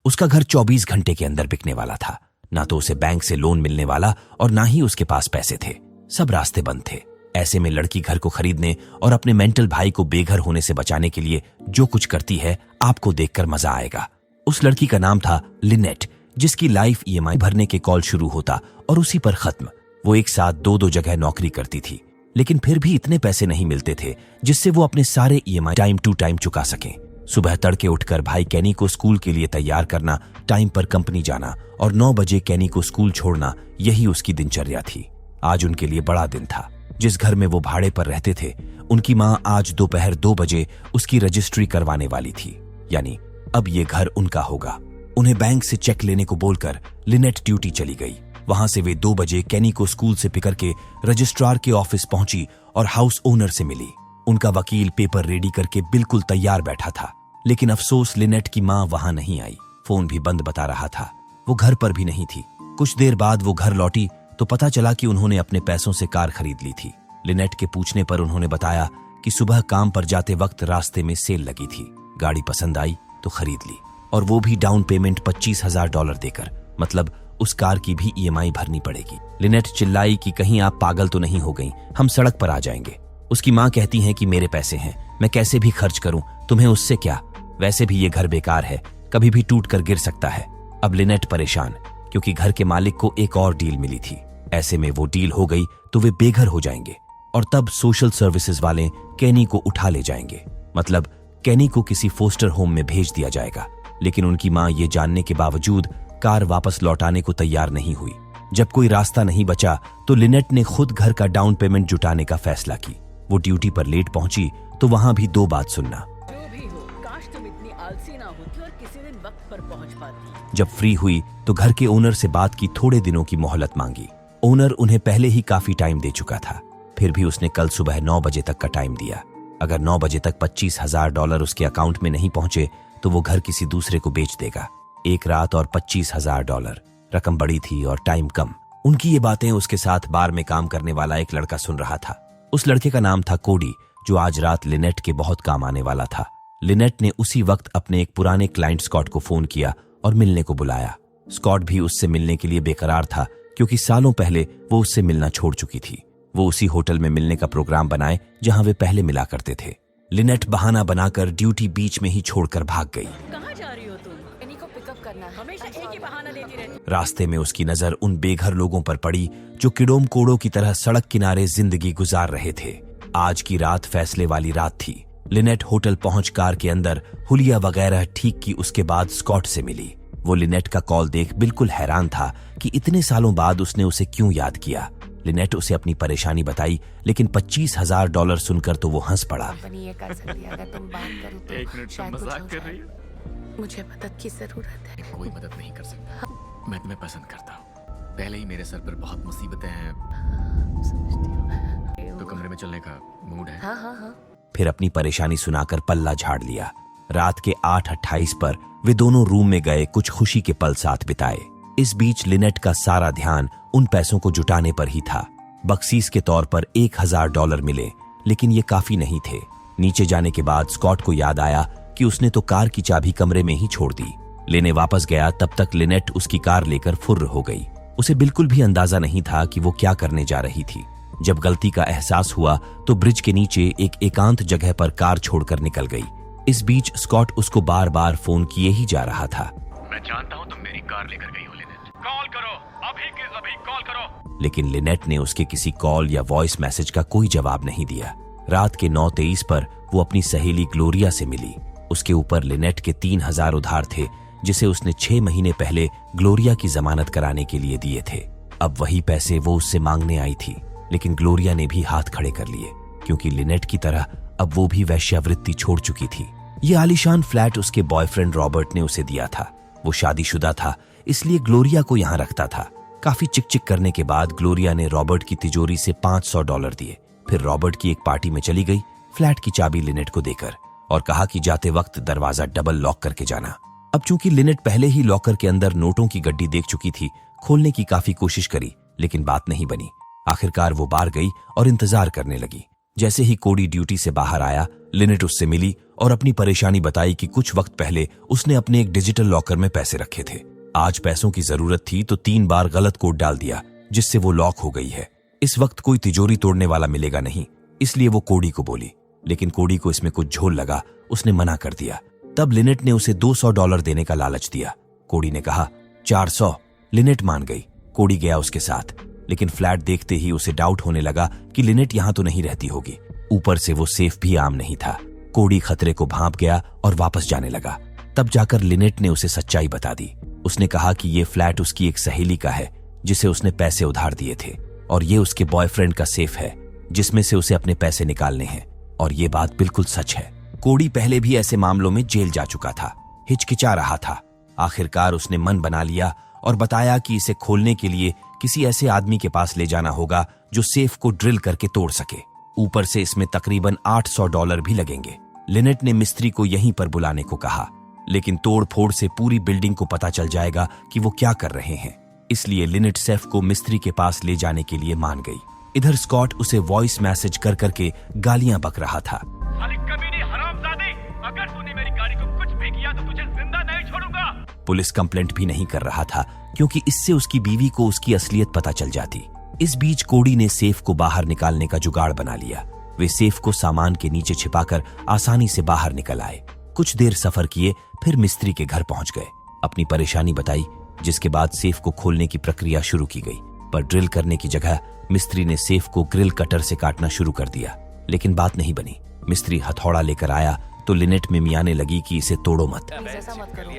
उसका घर 24 घंटे के अंदर बिकने वाला था। ना तो उसे बैंक से लोन मिलने वाला और ना ही उसके पास पैसे थे। सब रास्ते बंद थे। ऐसे में लड़की घर को खरीदने और अपने मेंटल भाई को बेघर होने से बचाने के लिए जो कुछ करती है आपको देखकर मजा आएगा। उस लड़की का नाम था लिनेट, जिसकी लाइफ ईएमआई भरने के कॉल शुरू होता और उसी पर खत्म। वो एक साथ दो जगह नौकरी करती थी, लेकिन फिर भी इतने पैसे नहीं मिलते थे जिससे वो अपने सारे ईएमआई टाइम टू टाइम चुका सकें। सुबह तड़के उठकर भाई कैनी को स्कूल के लिए तैयार करना, टाइम पर कंपनी जाना और 9 बजे कैनी को स्कूल छोड़ना, यही उसकी दिनचर्या थी। आज उनके लिए बड़ा दिन था। जिस घर में वो भाड़े पर रहते थे, उनकी माँ आज दोपहर 2 बजे उसकी रजिस्ट्री करवाने वाली थी। यानी अब ये घर उनका होगा। उन्हें बैंक से चेक लेने को बोलकर लिनेट ड्यूटी चली गई। वहां से वे 2 बजे कैनी को स्कूल से पिक करके रजिस्ट्रार के ऑफिस पहुंची और हाउस ओनर से मिली। उनका वकील पेपर रेडी करके बिल्कुल तैयार बैठा था, लेकिन अफसोस लिनेट की माँ वहां नहीं आई। फोन भी बंद बता रहा था। वो घर पर भी नहीं थी। कुछ देर बाद वो घर लौटी तो पता चला कि उन्होंने अपने पैसों से कार खरीद ली थी। लिनेट के पूछने पर उन्होंने बताया कि सुबह काम पर जाते वक्त रास्ते में सेल लगी थी। गाड़ी पसंद आई तो खरीद ली, और वो भी डाउन पेमेंट $25,000 देकर। मतलब उस कार की भी ईएमआई भरनी पड़ेगी। लिनेट चिल्लाई कि कहीं आप पागल तो नहीं हो गई, हम सड़क पर आ जाएंगे। उसकी माँ कहती है कि मेरे पैसे हैं, मैं कैसे भी खर्च करूं, तुम्हें उससे क्या, वैसे भी ये घर बेकार है, कभी भी टूट कर गिर सकता है। अब लिनेट परेशान, क्योंकि घर के मालिक को एक और डील मिली थी। ऐसे में वो डील हो गई तो वे बेघर हो जाएंगे, और तब सोशल सर्विसेज वाले कैनी को उठा ले जाएंगे। मतलब कैनी को किसी फोस्टर होम में भेज दिया जाएगा। लेकिन उनकी माँ ये जानने के बावजूद कार वापस लौटाने को तैयार नहीं हुई। जब कोई रास्ता नहीं बचा तो लिनेट ने खुद घर का डाउन पेमेंट जुटाने का फैसला की। वो ड्यूटी पर लेट पहुंची तो वहां भी 2 बात सुनना। जो भी हो, काश तुम इतनी आलसी ना होती और किसी दिन वक्त पर पहुंच पाती। जब फ्री हुई तो घर के ओनर से बात की, थोड़े दिनों की मोहलत मांगी। ओनर उन्हें पहले ही काफी टाइम दे चुका था, फिर भी उसने कल सुबह 9 बजे तक का टाइम दिया। अगर 9 बजे तक $25,000 उसके अकाउंट में नहीं पहुंचे तो वो घर किसी दूसरे को बेच देगा। 1 रात और $25,000। रकम बड़ी थी और टाइम कम। उनकी ये बातें उसके साथ बार में काम करने वाला एक लड़का सुन रहा था। उस लड़के का नाम था कोडी, जो आज रात लिनेट के बहुत काम आने वाला था। लिनेट ने उसी वक्त अपने एक पुराने क्लाइंट स्कॉट को फोन किया और मिलने को बुलाया। स्कॉट भी उससे मिलने के लिए बेकरार था, क्योंकि सालों पहले वो उससे मिलना छोड़ चुकी थी। वो उसी होटल में मिलने का प्रोग्राम बनाए जहां वे पहले मिला करते थे। लिनेट बहाना बनाकर ड्यूटी बीच में ही छोड़कर भाग गई। कहाँ जा रही हो तुम? कैनी को पिकअप करना है। हमेशा एक ही बहाना देती रहती। रास्ते में उसकी नजर उन बेघर लोगों पर पड़ी जो किडोम कोड़ों की तरह सड़क किनारे जिंदगी गुजार रहे थे। आज की रात फैसले वाली रात थी। लिनेट होटल पहुंच कार के अंदर हुलिया वगैरह ठीक की, उसके बाद स्कॉट से मिली। वो लिनेट का कॉल देख बिल्कुल हैरान था कि इतने सालों बाद उसने उसे क्यों याद किया। लिनेट उसे अपनी परेशानी बताई, लेकिन $25,000 सुनकर तो वो हंस पड़ा। ये कर सकती है, अगर तुम बात करो तो 1 मिनट शायद तुम कुछ मजाक हो कर जाए। रही हो? मुझे मदद की जरूरत है। कोई मदद नहीं कर सकता। मैं तुम्हें पसंद करता हूँ। पहले ही मेरे सर पर बहुत मुसीबतें हैं। समझती हूँ। तो कमरे में चलने का मूड है? हाँ हाँ हाँ। फिर अपनी परेशानी सुनाकर पल्ला झाड़ लिया। रात के 8:28 पर वे दोनों रूम में गए, कुछ खुशी के पल साथ बिताए। इस बीच लिनेट का सारा ध्यान उन पैसों को जुटाने पर ही था। बख्शीश के तौर पर $1,000 मिले, लेकिन ये काफी नहीं थे। नीचे जाने के बाद स्कॉट को याद आया कि उसने तो कार की चाबी कमरे में ही छोड़ दी। लेने वापस गया तब तक लिनेट उसकी कार लेकर फुर्र हो गई। उसे बिल्कुल भी अंदाजा नहीं था कि वो क्या करने जा रही थी। जब गलती का एहसास हुआ तो ब्रिज के नीचे एक एकांत जगह पर कार छोड़कर निकल गई। इस बीच स्कॉट उसको बार बार फोन किए ही जा रहा था। मैं जानता हूँ तुम मेरी कार लेकर गई हो लिनेट। कॉल करो, अभी के अभी कॉल करो। लेकिन लिनेट ने उसके किसी कॉल या वॉइस मैसेज का कोई जवाब नहीं दिया। रात के 9:23 पर वो अपनी सहेली ग्लोरिया से मिली। उसके ऊपर लिनेट के 3,000 उधार थे, जिसे उसने 6 महीने पहले ग्लोरिया की जमानत कराने के लिए दिए थे। अब वही पैसे वो उससे मांगने आई थी, लेकिन ग्लोरिया ने भी हाथ खड़े कर लिए, क्योंकि लिनेट की तरह अब वो भी वैश्यावृत्ति छोड़ चुकी थी। ये आलीशान फ्लैट उसके बॉयफ्रेंड रॉबर्ट ने उसे दिया था। वो शादीशुदा था, इसलिए ग्लोरिया को यहाँ रखता था। काफी चिक-चिक करने के बाद ग्लोरिया ने रॉबर्ट की तिजोरी से $500 दिए। फिर रॉबर्ट की एक पार्टी में चली गई, फ्लैट की चाबी लिनेट को देकर, और कहा कि जाते वक्त दरवाजा डबल लॉक करके जाना। अब चूंकि लिनेट पहले ही लॉकर के अंदर नोटों की गड्डी देख चुकी थी, खोलने की काफी कोशिश करी, लेकिन बात नहीं बनी। आखिरकार वो बाहर गई और इंतजार करने लगी। जैसे ही कोडी ड्यूटी से बाहर आया, लिनेट उससे मिली और अपनी परेशानी बताई कि कुछ वक्त पहले उसने अपने एक डिजिटल लॉकर में पैसे रखे थे। आज पैसों की जरूरत थी तो 3 बार गलत कोड डाल दिया, जिससे वो लॉक हो गई है। इस वक्त कोई तिजोरी तोड़ने वाला मिलेगा नहीं, इसलिए वो कोडी को बोली, लेकिन कोडी को इसमें कुछ झोल लगा, उसने मना कर दिया। तब लिनेट ने उसे $200 देने का लालच दिया। कोडी ने कहा 400। लिनेट मान गई। कोडी गया उसके साथ, लेकिन फ्लैट देखते ही उसे डाउट होने लगा कि लिनेट यहां तो नहीं रहती होगी। ऊपर से वो सेफ भी आम नहीं था। कोडी खतरे को भांप गया और वापस जाने लगा। तब जाकर लिनेट ने उसे सच्चाई बता दी। उसने कहा कि ये फ्लैट उसकी एक सहेली का है, जिसे उसने पैसे उधार दिए थे, और ये उसके बॉयफ्रेंड का सेफ है, जिसमें से उसे अपने पैसे निकालने हैं। और ये बात बिल्कुल सच है। कोडी पहले भी ऐसे मामलों में जेल जा चुका था, हिचकिचा रहा था। आखिरकार उसने मन बना लिया और बताया कि इसे खोलने के लिए किसी ऐसे आदमी के पास ले जाना होगा जो सेफ को ड्रिल करके तोड़ सके। ऊपर से इसमें तकरीबन $800 भी लगेंगे। लिनेट ने मिस्त्री को यहीं पर बुलाने को कहा, लेकिन तोड़ फोड़ से पूरी बिल्डिंग को पता चल जाएगा कि वो क्या कर रहे हैं। इसलिए लिनेट सेफ को मिस्त्री के पास ले जाने के लिए मान गई। इधर स्कॉट उसे वॉइस मैसेज कर करके गालियां बक रहा था। साली कमीनी हरामजादे, अगर तूने मेरी गाड़ी को कुछ भी किया तो तुझे जिंदा नहीं छोड़ूंगा। पुलिस कंप्लेंट भी नहीं कर रहा था, क्योंकि इससे उसकी बीवी को उसकी असलियत पता चल जाती। इस बीच कोडी ने सेफ को बाहर निकालने का जुगाड़ बना लिया। वे सेफ को सामान के नीचे छिपाकर आसानी से बाहर निकल आए। कुछ देर सफर किए, फिर मिस्त्री के घर पहुंच गए। अपनी परेशानी बताई, जिसके बाद सेफ को खोलने की प्रक्रिया शुरू की गई। पर ड्रिल करने की जगह मिस्त्री ने सेफ को ग्रिल कटर से काटना शुरू कर दिया, लेकिन बात नहीं बनी। मिस्त्री हथौड़ा लेकर आया तो लिनेट में मियाने लगी कि इसे तोड़ो मत, ऐसा मत करो,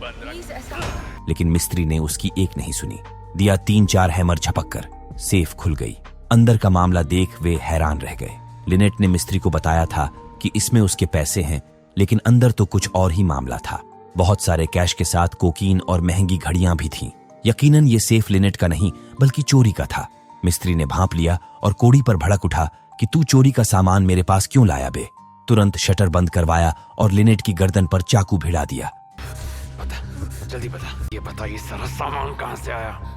प्लीज ऐसा। लेकिन मिस्त्री ने उसकी एक नहीं सुनी। दिया 3-4 हैमर झपक कर। सेफ खुल गई। अंदर का मामला देख वे हैरान रह गए। लिनेट ने मिस्त्री को बताया था कि इसमें उसके पैसे हैं, लेकिन अंदर तो कुछ और ही मामला था। बहुत सारे कैश के साथ कोकीन और महंगी घड़ियां भी थीं। यकीनन ये सेफ लिनेट का नहीं बल्कि चोरी का था। मिस्त्री ने भांप लिया और कोडी पर भड़क उठा कि तू चोरी का सामान मेरे पास क्यों लाया बे। तुरंत शटर बंद करवाया और लिनेट की गर्दन पर चाकू भिड़ा दिया। बता, जल्दी बता, ये बता, ये सारा सामान कहाँ से आया?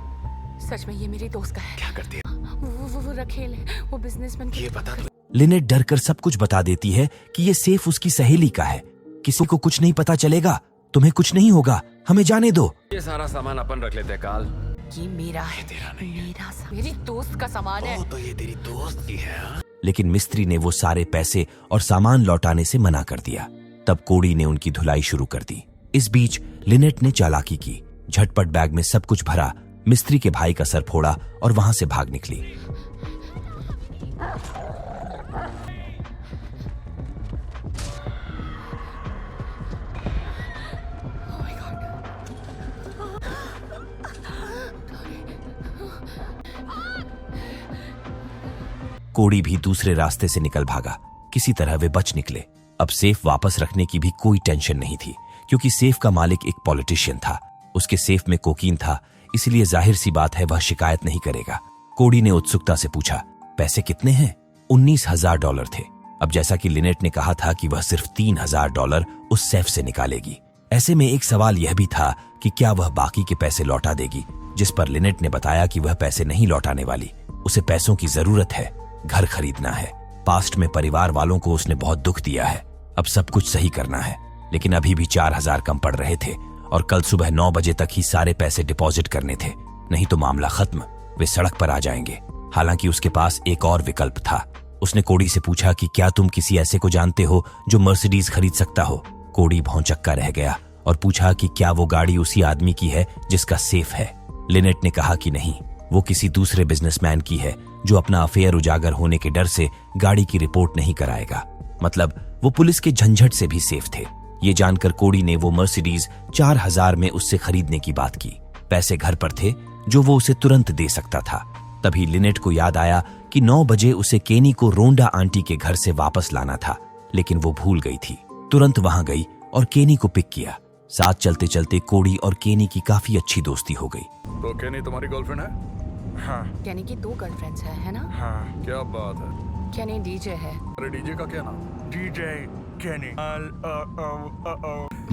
सच में ये मेरी दोस्त का है। क्या करती है? वो रखेल है, वो बिजनेसमैन। ये बता तो। लिनेट डर कर सब कुछ बता देती है कि ये सेफ उसकी सहेली का है। किसी को कुछ नहीं पता चलेगा, तुम्हें कुछ नहीं होगा, हमें जाने दो। ये सारा सामान अपन रख लेते हैं काल। ये मेरा है, तेरा नहीं है। मेरी दोस्त का सामान है। तो ये तेरी दोस्त की है। लेकिन मिस्त्री ने वो सारे पैसे और सामान लौटाने से मना कर दिया। तब कोडी ने उनकी धुलाई शुरू कर दी। इस बीच लिनेट ने चालाकी की, झटपट बैग में सब कुछ भरा, मिस्त्री के भाई का सर फोड़ा और वहां से भाग निकली। कोडी भी दूसरे रास्ते से निकल भागा। किसी तरह वे बच निकले। अब सेफ वापस रखने की भी कोई टेंशन नहीं थी, क्योंकि सेफ का मालिक एक पॉलिटिशियन था। उसके सेफ में कोकीन था, इसलिए जाहिर सी बात है वह शिकायत नहीं करेगा। कोडी ने उत्सुकता से पूछा, पैसे कितने हैं? $19,000 थे। अब जैसा कि लिनेट ने कहा था कि वह सिर्फ $3,000 उस सेफ से निकालेगी, ऐसे में एक सवाल यह भी था कि क्या वह बाकी के पैसे लौटा देगी, जिस पर लिनेट ने बताया कि वह पैसे नहीं लौटाने वाली। उसे पैसों की जरूरत है, घर खरीदना है। पास्ट में परिवार वालों को उसने बहुत दुख दिया है, अब सब कुछ सही करना है। लेकिन अभी भी 4,000 कम पड़ रहे थे और कल सुबह 9 बजे तक ही सारे पैसे डिपॉजिट करने थे, नहीं तो मामला खत्म, वे सड़क पर आ जाएंगे। हालांकि उसके पास एक और विकल्प था। उसने कोडी से पूछा कि क्या तुम किसी ऐसे को जानते हो जो मर्सिडीज खरीद सकता हो? कोडी भौंचक्का रह गया और पूछा कि क्या वो गाड़ी उसी आदमी की है जिसका सेफ है। लिनेट ने कहा कि नहीं, वो किसी दूसरे बिजनेसमैन की है जो अपना अफेयर उजागर होने के डर से गाड़ी की रिपोर्ट नहीं कराएगा। मतलब वो पुलिस के झंझट से भी सेफ थे। ये जानकर कोडी ने वो मर्सिडीज 4,000 में उससे खरीदने की बात की। पैसे घर पर थे जो वो उसे तुरंत दे सकता था। तभी लिनेट को याद आया कि 9 बजे उसे केनी को रोंडा आंटी के घर से वापस लाना था, लेकिन वो भूल गई थी। तुरंत वहां गई और केनी को पिक किया। साथ चलते चलते कोडी और केनी की काफी अच्छी दोस्ती हो गई। तो केनी तुम्हारी गर्लफ्रेंड है? हाँ। केनी की 2 गर्लफ्रेंड्स है ना? हाँ, क्या बात है। केनी डीजे है। अरे डीजे का क्या नाम? डीजे केनी।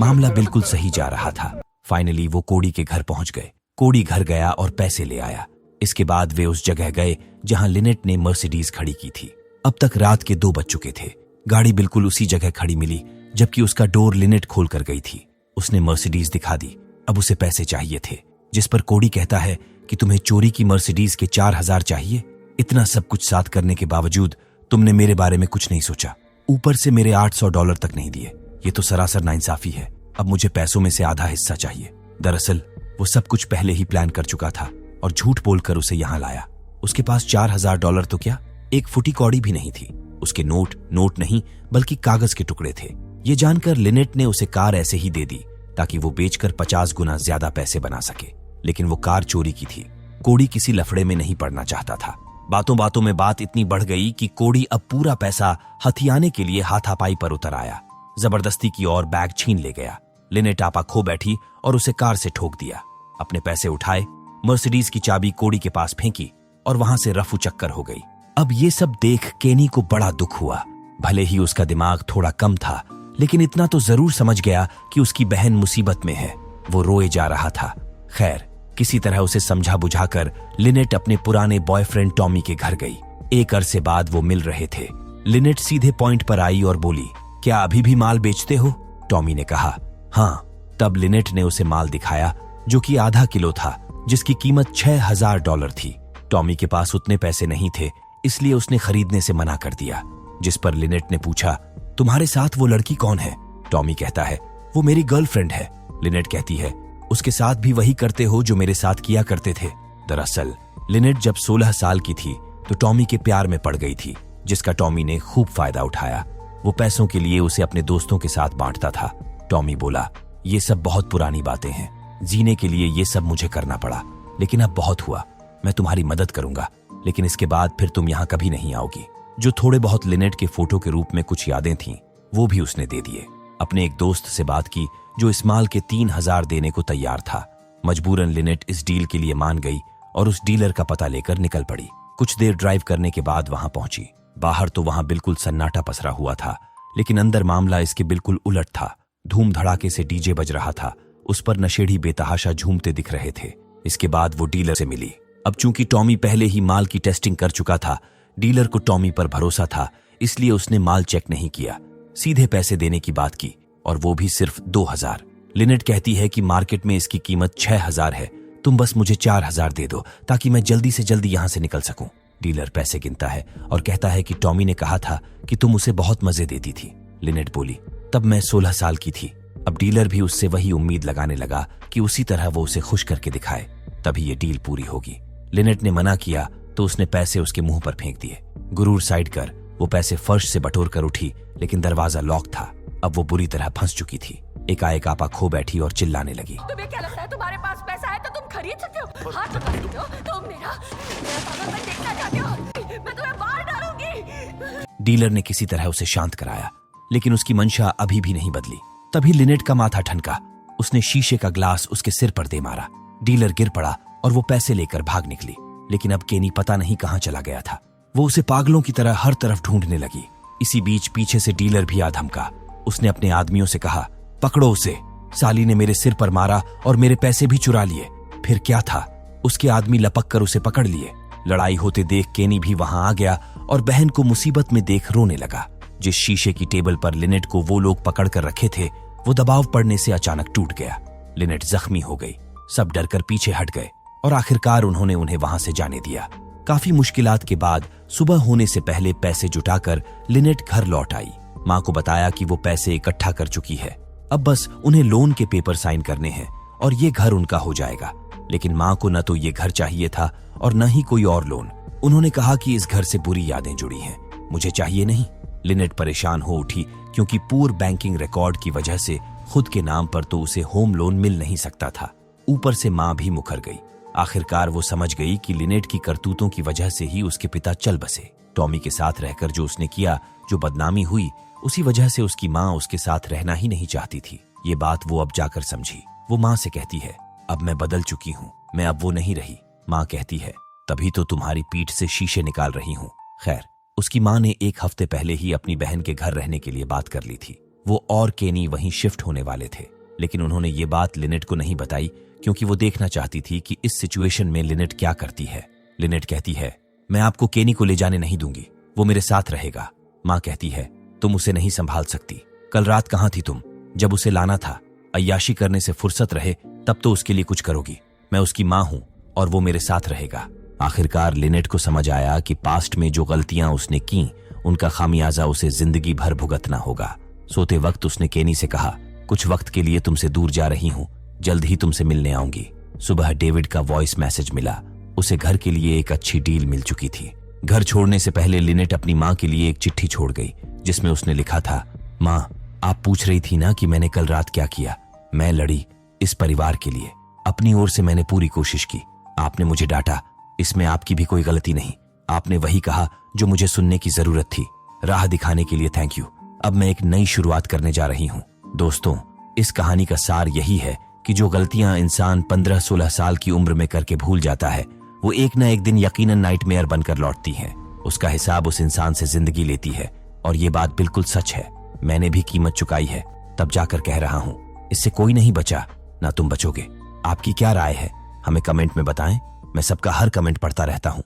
मामला बिल्कुल सही जा रहा था। फाइनली वो कोडी के घर पहुंच गए। कोडी घर गया और पैसे ले आया। इसके बाद वे उस जगह गए जहां लिनेट ने मर्सिडीज खड़ी की थी। अब तक रात के 2 बज चुके थे। गाड़ी बिल्कुल उसी जगह खड़ी मिली जबकि उसका डोर लिनेट खोल कर गई थी। उसने मर्सिडीज दिखा दी। अब उसे पैसे चाहिए थे, जिस पर कोडी कहता है कि तुम्हें चोरी की मर्सिडीज के 4000 चाहिए। इतना सब कुछ साथ करने के बावजूद तुमने मेरे बारे में कुछ नहीं सोचा, ऊपर से मेरे $800 तक नहीं दिए। ये तो सरासर नाइंसाफी है। अब मुझे पैसों में से आधा हिस्सा चाहिए। दरअसल वो सब कुछ पहले ही प्लान कर चुका था और झूठ बोलकर उसे यहाँ लाया। उसके पास $4000 तो क्या, एक फुटी कौड़ी भी नहीं थी। उसके नोट नहीं बल्कि कागज के टुकड़े थे। ये जानकर लिनेट ने उसे कार ऐसे ही दे दी ताकि वो बेचकर 50 गुना ज्यादा पैसे बना सके। लेकिन वो कार चोरी की थी। कोडी किसी लफड़े में नहीं पड़ना चाहता था। बातों बातों में बात इतनी बढ़ गई कि कोडी अब पूरा पैसा हथियाने के लिए हाथापाई पर उतर आया। जबरदस्ती की और बैग छीन ले गया। लिनेट आपा खो बैठी और उसे कार से ठोक दिया। अपने पैसे उठाए, मर्सिडीज की चाबी कोडी के पास फेंकी और वहां से रफू चक्कर हो गई। अब ये सब देख केनी को बड़ा दुख हुआ। भले ही उसका दिमाग थोड़ा कम था, लेकिन इतना तो जरूर समझ गया कि उसकी बहन मुसीबत में है। वो रोए जा रहा था। खैर, किसी तरह उसे समझा बुझाकर लिनेट अपने पुराने बॉयफ्रेंड टॉमी के घर गई। एक अरसे बाद वो मिल रहे थे। लिनेट सीधे पॉइंट पर आई और बोली, क्या अभी भी माल बेचते हो? टॉमी ने कहा, हाँ। तब लिनेट ने उसे माल दिखाया जो कि आधा किलो था, जिसकी कीमत $6000 थी। टॉमी के पास उतने पैसे नहीं थे, इसलिए उसने खरीदने से मना कर दिया। जिस पर लिनेट ने पूछा, तुम्हारे साथ वो लड़की कौन है? टॉमी कहता है, वो मेरी गर्लफ्रेंड है। लिनेट कहती है, उसके साथ भी वही करते हो जो मेरे साथ किया करते थे। दरअसल लिनेट जब 16 साल की थी तो टॉमी के प्यार में पड़ गई थी, जिसका टॉमी ने खूब फायदा उठाया। वो पैसों के लिए उसे अपने दोस्तों के साथ बांटता था। टॉमी बोला, ये सब बहुत पुरानी बातें हैं। जीने के लिए ये सब मुझे करना पड़ा, लेकिन अब बहुत हुआ। मैं तुम्हारी मदद करूंगा, लेकिन इसके बाद फिर तुम यहाँ कभी नहीं आओगी। जो थोड़े बहुत लिनेट के फोटो के रूप में कुछ यादें थीं, वो भी उसने दे दिए। अपने एक दोस्त से बात की जो इस माल के 3000 देने को तैयार था। मजबूरन लिनेट इस डील के लिए मान गई और उस डीलर का पता लेकर निकल पड़ी। कुछ देर ड्राइव करने के बाद वहां पहुंची। बाहर तो वहां बिल्कुल सन्नाटा पसरा हुआ था, लेकिन अंदर मामला इसके बिल्कुल उलट था। धूम धड़ाके से डीजे बज रहा था, उस पर नशेड़ी बेतहाशा झूमते दिख रहे थे। इसके बाद वो डीलर से मिली। अब चूंकि टॉमी पहले ही माल की टेस्टिंग कर चुका था, डीलर को टॉमी पर भरोसा था, इसलिए उसने माल चेक नहीं किया, सीधे पैसे देने की बात की, और वो भी सिर्फ 2000। लिनेट कहती है कि मार्केट में इसकी कीमत 6000 है, तुम बस मुझे 4000 दे दो ताकि मैं जल्दी से जल्दी यहां से निकल सकूं। डीलर पैसे गिनता है और कहता है कि टॉमी ने कहा था कि तुम उसे बहुत मजे देती थी। लिनेट बोली, तब मैं 16 साल की थी। अब डीलर भी उससे वही उम्मीद लगाने लगा कि उसी तरह वो उसे खुश करके दिखाए, तभी ये डील पूरी होगी। लिनेट ने मना किया तो उसने पैसे उसके मुंह पर फेंक दिए। गुरूर साइड कर वो पैसे फर्श से बटोर कर उठी, लेकिन दरवाजा लॉक था। अब वो बुरी तरह फंस चुकी थी। एकाएक आपा खो बैठी और चिल्लाने लगी, तुम्हें क्या लगता है तुम्हारे पास पैसा है तो तुम खरीद सकते हो? हाथ उठा सकते हो? तुम मेरा पागलपन देखना चाहते हो? मैं तुम्हें मार डालूंगी। डीलर ने किसी तरह उसे शांत कराया, लेकिन उसकी मंशा अभी भी नहीं बदली। तभी लिनेट का माथा ठनका। उसने शीशे का ग्लास उसके सिर पर दे मारा। डीलर गिर पड़ा और वो पैसे लेकर भाग निकली। लेकिन अब केनी पता नहीं कहां चला गया था। वो उसे पागलों की तरह हर तरफ ढूंढने लगी। इसी बीच पीछे से डीलर भी आ धमका। उसने अपने आदमियों से कहा, पकड़ो उसे, साली ने मेरे सिर पर मारा और मेरे पैसे भी चुरा लिए। फिर क्या था, उसके आदमी लपक कर उसे पकड़ लिए। लड़ाई होते देख केनी भी वहां आ गया और बहन को मुसीबत में देख रोने लगा। जिस शीशे की टेबल पर लिनेट को वो लोग पकड़ कर रखे थे, वो दबाव पड़ने से अचानक टूट गया। लिनेट जख्मी हो गई। सब डरकर पीछे हट गए और आखिरकार उन्होंने उन्हें वहां से जाने दिया। काफी मुश्किलात के बाद सुबह होने से पहले पैसे जुटाकर लिनेट घर लौट आई। मां को बताया कि वो पैसे इकट्ठा कर चुकी है, अब बस उन्हें लोन के पेपर साइन करने हैं और ये घर उनका हो जाएगा। लेकिन मां को न तो ये घर चाहिए था और न ही कोई और लोन। उन्होंने कहा कि इस घर से बुरी यादें जुड़ी हैं, मुझे चाहिए नहीं। लिनेट परेशान हो उठी क्योंकि पूर बैंकिंग रिकॉर्ड की वजह से खुद के नाम पर तो उसे होम लोन मिल नहीं सकता था, ऊपर से मां भी मुकर गई। आखिरकार वो समझ गई कि लिनेट की करतूतों की वजह से ही उसके पिता चल बसे। टॉमी के साथ रहकर जो उसने किया, जो बदनामी हुई, उसी वजह से उसकी मां उसके साथ रहना ही नहीं चाहती थी। ये बात वो अब जाकर समझी। वो मां से कहती है, अब मैं बदल चुकी हूँ, मैं अब वो नहीं रही। मां कहती है, तभी तो तुम्हारी पीठ से शीशे निकाल रही हूँ। खैर, उसकी मां ने 1 हफ्ते पहले ही अपनी बहन के घर रहने के लिए बात कर ली थी। वो और केनी वहीं शिफ्ट होने वाले थे, लेकिन उन्होंने ये बात लिनेट को नहीं बताई क्योंकि वो देखना चाहती थी कि इस सिचुएशन में लिनेट क्या करती है। लिनेट कहती है, मैं आपको केनी को ले जाने नहीं दूंगी, वो मेरे साथ रहेगा। माँ कहती है, तुम उसे नहीं संभाल सकती। कल रात कहाँ थी तुम जब उसे लाना था? अय्याशी करने से फुर्सत रहे तब तो उसके लिए कुछ करोगी। मैं उसकी माँ हूं और वो मेरे साथ रहेगा। आखिरकार लिनेट को समझ आया कि पास्ट में जो गलतियां उसने की उनका खामियाजा उसे जिंदगी भर भुगतना होगा। सोते वक्त उसने केनी से कहा, कुछ वक्त के लिए तुमसे दूर जा रही हूं, जल्द ही तुमसे मिलने आऊंगी। सुबह डेविड का वॉइस मैसेज मिला। उसे घर के लिए एक अच्छी डील मिल चुकी थी। घर छोड़ने से पहले लिनेट अपनी माँ के लिए एक चिट्ठी छोड़ गई जिसमें उसने लिखा था, माँ, आप पूछ रही थी ना कि मैंने कल रात क्या किया। मैं लड़ी इस परिवार के लिए। अपनी ओर से मैंने पूरी कोशिश की। आपने मुझे डांटा, इसमें आपकी भी कोई गलती नहीं। आपने वही कहा जो मुझे सुनने की जरूरत थी। राह दिखाने के लिए थैंक यू। अब मैं एक नई शुरुआत करने जा रही हूँ। दोस्तों, इस कहानी का सार यही है कि जो गलतियां इंसान 15-16 साल की उम्र में करके भूल जाता है वो एक न एक दिन यकीनन नाइटमेयर बनकर लौटती हैं। उसका हिसाब उस इंसान से जिंदगी लेती है और ये बात बिल्कुल सच है। मैंने भी कीमत चुकाई है, तब जाकर कह रहा हूँ। इससे कोई नहीं बचा, ना तुम बचोगे। आपकी क्या राय है हमें कमेंट में बताएं। मैं सबका हर कमेंट पढ़ता रहता हूँ।